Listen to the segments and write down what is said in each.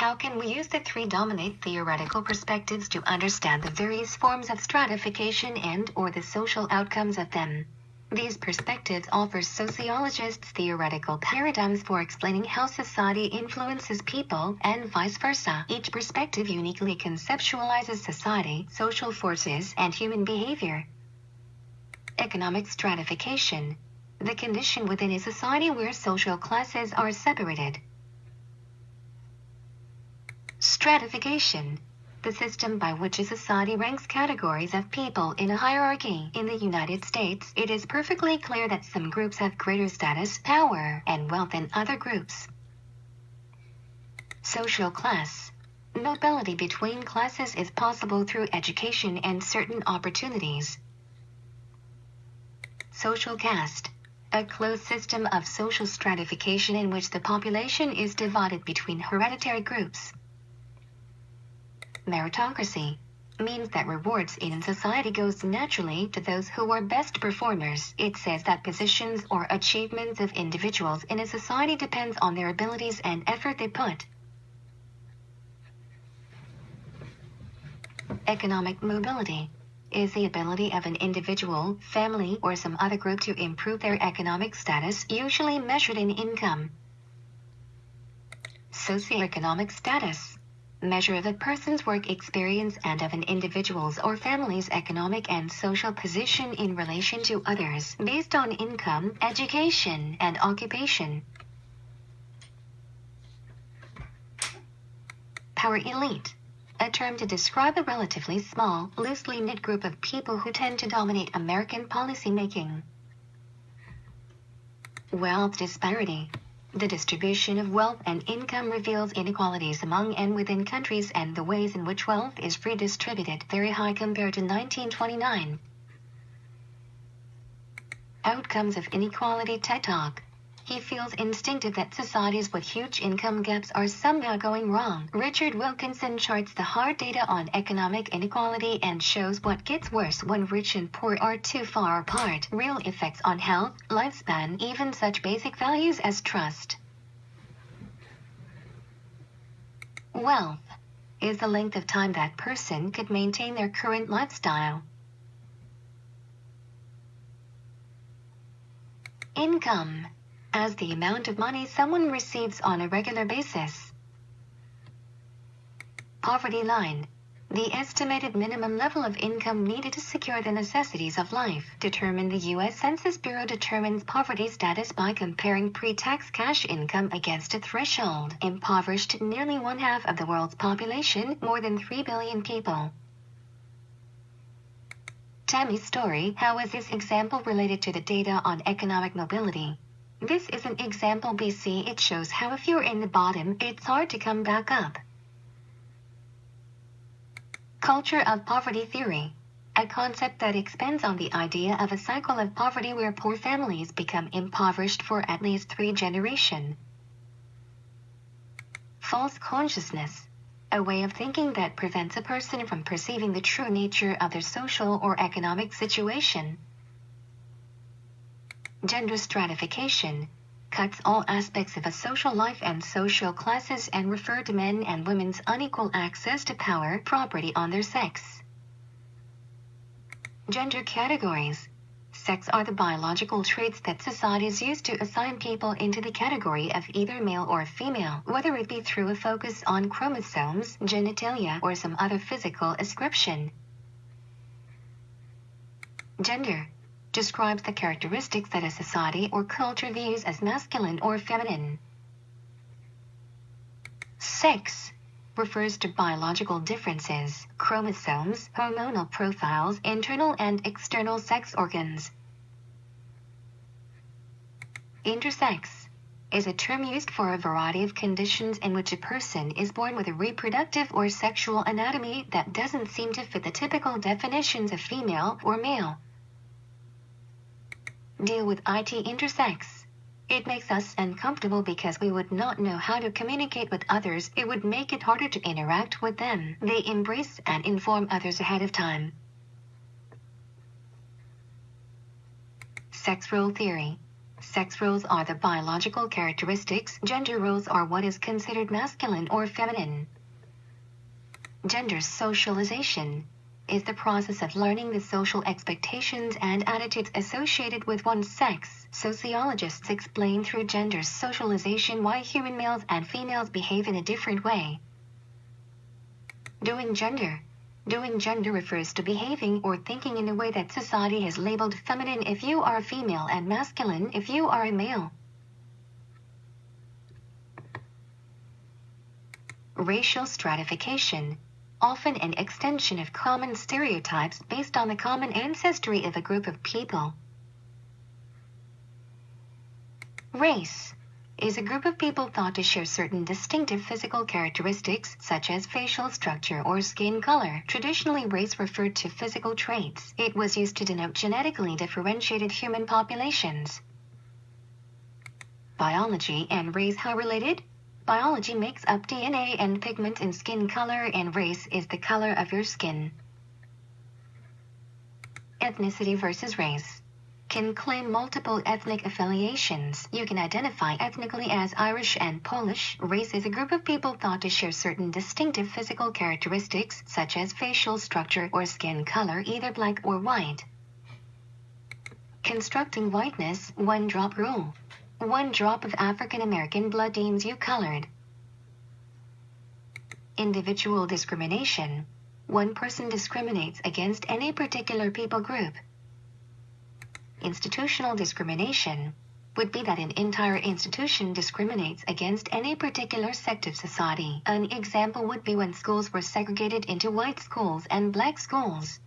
How can we use the three dominant theoretical perspectives to understand the various forms of stratification and/or the social outcomes of them? These perspectives offer sociologists theoretical paradigms for explaining how society influences people and vice versa. Each perspective uniquely conceptualizes society, social forces, and human behavior. Economic stratification, the condition within a society where social classes are separated. Stratification, the system by which a society ranks categories of people in a hierarchy. In the United States, it is perfectly clear that some groups have greater status, power, and wealth than other groups. Social class. Mobility between classes is possible through education and certain opportunities. Social caste. A closed system of social stratification in which the population is divided between hereditary groups. Meritocracy means that rewards in society goes naturally to those who are best performers. It says that positions or achievements of individuals in a society depends on their abilities and effort they put. Economic mobility is the ability of an individual, family, or some other group to improve their economic status, usually measured in income. Socioeconomic status, measure of a person's work experience and of an individual's or family's economic and social position in relation to others, based on income, education, and occupation. Power elite, a term to describe a relatively small, loosely knit group of people who tend to dominate American policymaking. Wealth disparity. The distribution of wealth and income reveals inequalities among and within countries and the ways in which wealth is redistributed, very high compared to 1929. Outcomes of inequality TED Talk. He feels instinctive that societies with huge income gaps are somehow going wrong. Richard Wilkinson charts the hard data on economic inequality and shows what gets worse when rich and poor are too far apart. Real effects on health, lifespan, even such basic values as trust. Wealth is the length of time that person could maintain their current lifestyle. Income, as the amount of money someone receives on a regular basis. Poverty line, the estimated minimum level of income needed to secure the necessities of life. Determined. The U.S. Census Bureau determines poverty status by comparing pre-tax cash income against a threshold. Impoverished, nearly one-half of the world's population, more than 3 billion people. Tammy's story. How is this example related to the data on economic mobility? This is an example BC. It shows how if you're in the bottom, it's hard to come back up. Culture of poverty theory, a concept that expands on the idea of a cycle of poverty where poor families become impoverished for at least 3 generations. False consciousness, a way of thinking that prevents a person from perceiving the true nature of their social or economic situation. Gender stratification cuts all aspects of a social life and social classes and refer to men and women's unequal access to power, property on their sex. Gender categories. Sex are the biological traits that societies use to assign people into the category of either male or female, whether it be through a focus on chromosomes, genitalia, or some other physical ascription. Gender describes the characteristics that a society or culture views as masculine or feminine. Sex refers to biological differences, chromosomes, hormonal profiles, internal and external sex organs. Intersex is a term used for a variety of conditions in which a person is born with a reproductive or sexual anatomy that doesn't seem to fit the typical definitions of female or male. Deal with it intersex. It makes us uncomfortable because we would not know how to communicate with others. It would make it harder to interact with them. They embrace and inform others ahead of time. Sex role theory. Sex roles are the biological characteristics. Gender roles are what is considered masculine or feminine. Gender socialization is the process of learning the social expectations and attitudes associated with one's sex. Sociologists explain through gender socialization why human males and females behave in a different way. Doing gender. Doing gender refers to behaving or thinking in a way that society has labeled feminine if you are a female and masculine if you are a male. Racial stratification, often an extension of common stereotypes based on the common ancestry of a group of people. Race is a group of people thought to share certain distinctive physical characteristics such as facial structure or skin color. Traditionally, race referred to physical traits. It was used to denote genetically differentiated human populations. Biology and race, how related? Biology makes up DNA and pigment in skin color, and race is the color of your skin. Ethnicity versus race can claim multiple ethnic affiliations. You can identify ethnically as Irish and Polish. Race is a group of people thought to share certain distinctive physical characteristics such as facial structure or skin color, either black or white. Constructing whiteness, one-drop rule. 1 drop of African American blood deems you colored. Individual discrimination. One person discriminates against any particular people group. Institutional discrimination would be that an entire institution discriminates against any particular sect of society. An example would be when schools were segregated into white schools and black schools.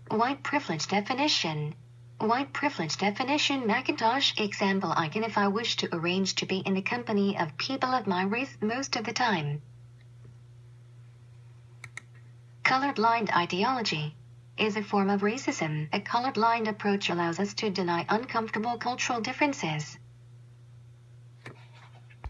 White privilege definition. White privilege definition, Macintosh example. I can if I wish to arrange to be in the company of people of my race most of the time. Colorblind ideology is a form of racism. A colorblind approach allows us to deny uncomfortable cultural differences.